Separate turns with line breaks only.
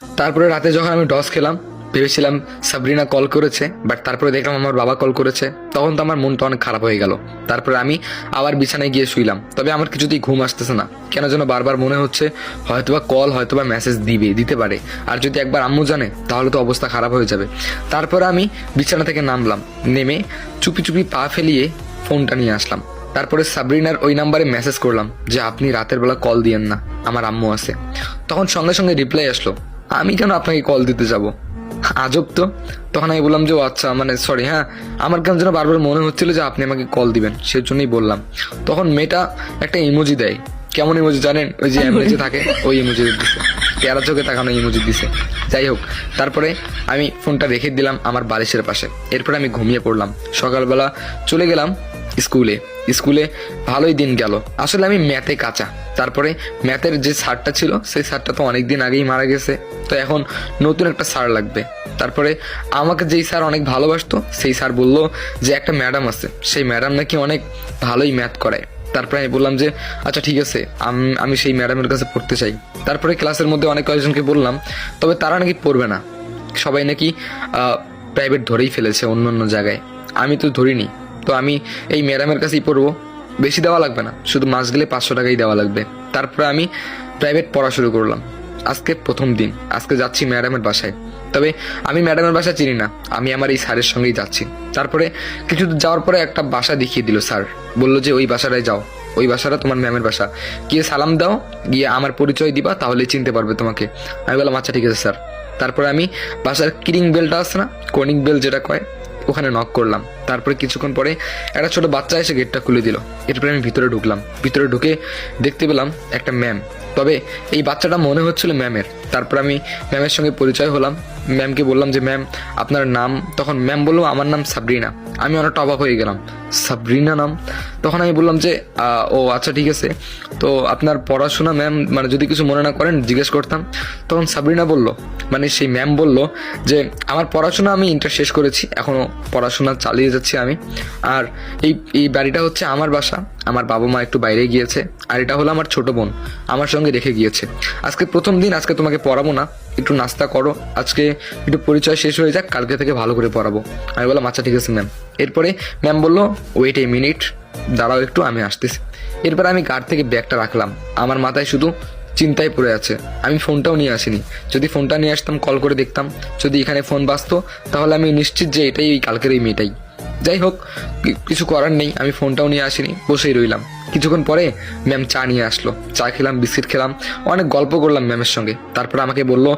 তারপরে রাতে যখন আমি ডস খেলাম, ভেবেছিলাম সাবরিনা কল করেছে, বাট তারপরে দেখলাম আমার বাবা কল করেছে। তখন তো আমার মনটা অনেক খারাপ হয়ে গেল। তারপরে আমি আবার বিছানায় গিয়ে শুইলাম। তবে আমার কিছুতেই ঘুম আসতেছে না, কেন যেন বারবার মনে হচ্ছে হয়তোবা কল, হয়তোবা মেসেজ দিতে পারে। আর যদি একবার আম্মু জানে তাহলে তো অবস্থা খারাপ হয়ে যাবে। তারপরে আমি বিছানা থেকে নামলাম, নেমে চুপি চুপি পা ফেলিয়ে ফোনটা নিয়ে আসলাম। তারপরে সাবরিনার ওই নাম্বারে মেসেজ করলাম যে আপনি রাতের বেলা কল দিয়েন না, আমার আম্মু আছে। তখন সঙ্গে সঙ্গে রিপ্লাই আসলো, আমি কেন আপনাকে কল দিতে যাব, আজব তো। তখন আমি বললাম যে ও আচ্ছা, মানে সরি, হ্যাঁ আমার কেন যেন বারবার মনে হচ্ছিল যে আপনি আমাকে কল দিবেন, সেজন্যই বললাম। তখন মেয়েটা একটা ইমোজি দেয়। কেমন ইমোজি জানেন? ওই যে এমনি থাকে ওই ইমোজি দিছে, তেরা চোখে তাকানো ইমোজি দিছে। যাই হোক, তারপরে আমি ফোনটা রেখে দিলাম আমার বালিশের পাশে। এরপরে আমি ঘুমিয়ে পড়লাম। সকালবেলা চলে গেলাম স্কুলে ভালোই দিন গেল। আসলে আমি ম্যাথে কাঁচা। তারপরে ম্যাথের যে স্যারটা ছিল সেই স্যারটা তো অনেকদিন আগেই মারা গেছে, তো এখন নতুন একটা স্যার লাগবে। তারপরে আমাকে যেই স্যার অনেক ভালোবাসতো সেই স্যার বলল যে একটা ম্যাডাম আছে, সেই ম্যাডাম নাকি অনেক ভালোই ম্যাথ করায়। তারপরে আমি বললাম যে আচ্ছা ঠিক আছে, আমি সেই ম্যাডামের কাছে পড়তে চাই। তারপরে ক্লাসের মধ্যে অনেক কয়েকজনকে বললাম, তবে তারা নাকি পড়বে না, সবাই নাকি প্রাইভেট ধরেই ফেলেছে অন্য অন্য জায়গায়। আমি তো ধরিনি, তো আমি এই ম্যাডামের কাছেই পড়বো। বেশি দেওয়া লাগবে না, শুধু মাস গেলে 500 টাকাই দেওয়া লাগবে। তারপরে আমি প্রাইভেট পড়া শুরু করলাম। আজকে প্রথম দিন, আজকে যাচ্ছি ম্যাডামের বাসায়। তবে আমি ম্যাডামের বাসা চিনি না, আমি আমার এই স্যারের সঙ্গেই যাচ্ছি। তারপরে কিছু দূর যাওয়ার পরে একটা বাসা দেখিয়ে দিল স্যার, বললো যে ওই বাসাটায় যাও, ওই বাসাটা তোমার ম্যামের বাসা, গিয়ে সালাম দাও, গিয়ে আমার পরিচয় দিবা, তাহলে চিনতে পারবে তোমাকে। আমি বললাম আচ্ছা ঠিক আছে স্যার। তারপরে আমি বাসার কিরিং বেলটা আছে না, কনিং বেল যেটা কয়, ওখানে নক করলাম। তারপরে কিছুক্ষণ পরে একটা ছোট বাচ্চা এসে গেটটা খুলে দিল। এরপরে আমি ভিতরে ঢুকলাম। ভিতরে ঢুকে দেখতে পেলাম একটা ম্যাম, তবে এই বাচ্চাটা মনে হচ্ছিল ম্যামের। তারপর আমি ম্যামের সঙ্গে পরিচয় হলাম। ম্যামকে বললাম যে ম্যাম আপনার নাম? তখন ম্যাম বললো আমার নাম সাবরিনা। আমি অনেকটা অবাক হয়ে গেলাম, সাবরিনা নাম? তখন আমি বললাম যে ও আচ্ছা ঠিক আছে, তো আপনার পড়াশোনা ম্যাম, মানে যদি কিছু মনে না করেন জিজ্ঞেস করতাম। তখন সাবরিনা বলল, মানে সেই ম্যাম বলল যে আমার পড়াশোনা আমি ইন্টার শেষ করেছি, এখনও পড়াশোনা চালিয়ে যাচ্ছি আমি। আর এই বাড়িটা হচ্ছে আমার বাসা, আমার বাবা মা একটু বাইরে গিয়েছে। আর এটা হলো আমার ছোট বোন, আমার সঙ্গে রেখে গিয়েছে। আজকে প্রথম দিন, আজকে তোমাকে পড়াবো না, একটু নাস্তা করো, আজকে একটু পরিচয় শেষ হয়ে যাক, কালকে থেকে ভালো করে পড়াবো। আমি বললাম আচ্ছা ঠিক আছে ম্যাম। এরপরে ম্যাম বললো ওয়েট এ মিনিট, দাঁড়াও একটু, আমি আসতেছি। এরপরে আমি গাড় থেকে ব্যাগটা রাখলাম, আমার মাথায় শুধু চিন্তায় পড়ে আছে। আমি ফোনটাও নিয়ে আসিনি, যদি ফোনটা নিয়ে আসতাম কল করে দেখতাম, যদি এখানে ফোন বাজতো তাহলে আমি নিশ্চিত যে এটাই ওই কালকের এই মেয়েটাই। যাই হোক, কিছু করার নেই, আমি ফোনটাও নিয়ে আসিনি, বসেই রইলাম। কিছুক্ষণ পরে ম্যাম চা নিয়ে আসলো, চা খেলাম, বিস্কিট খেলাম, অনেক গল্প করলাম ম্যামের সঙ্গে। তারপর আমাকে বললো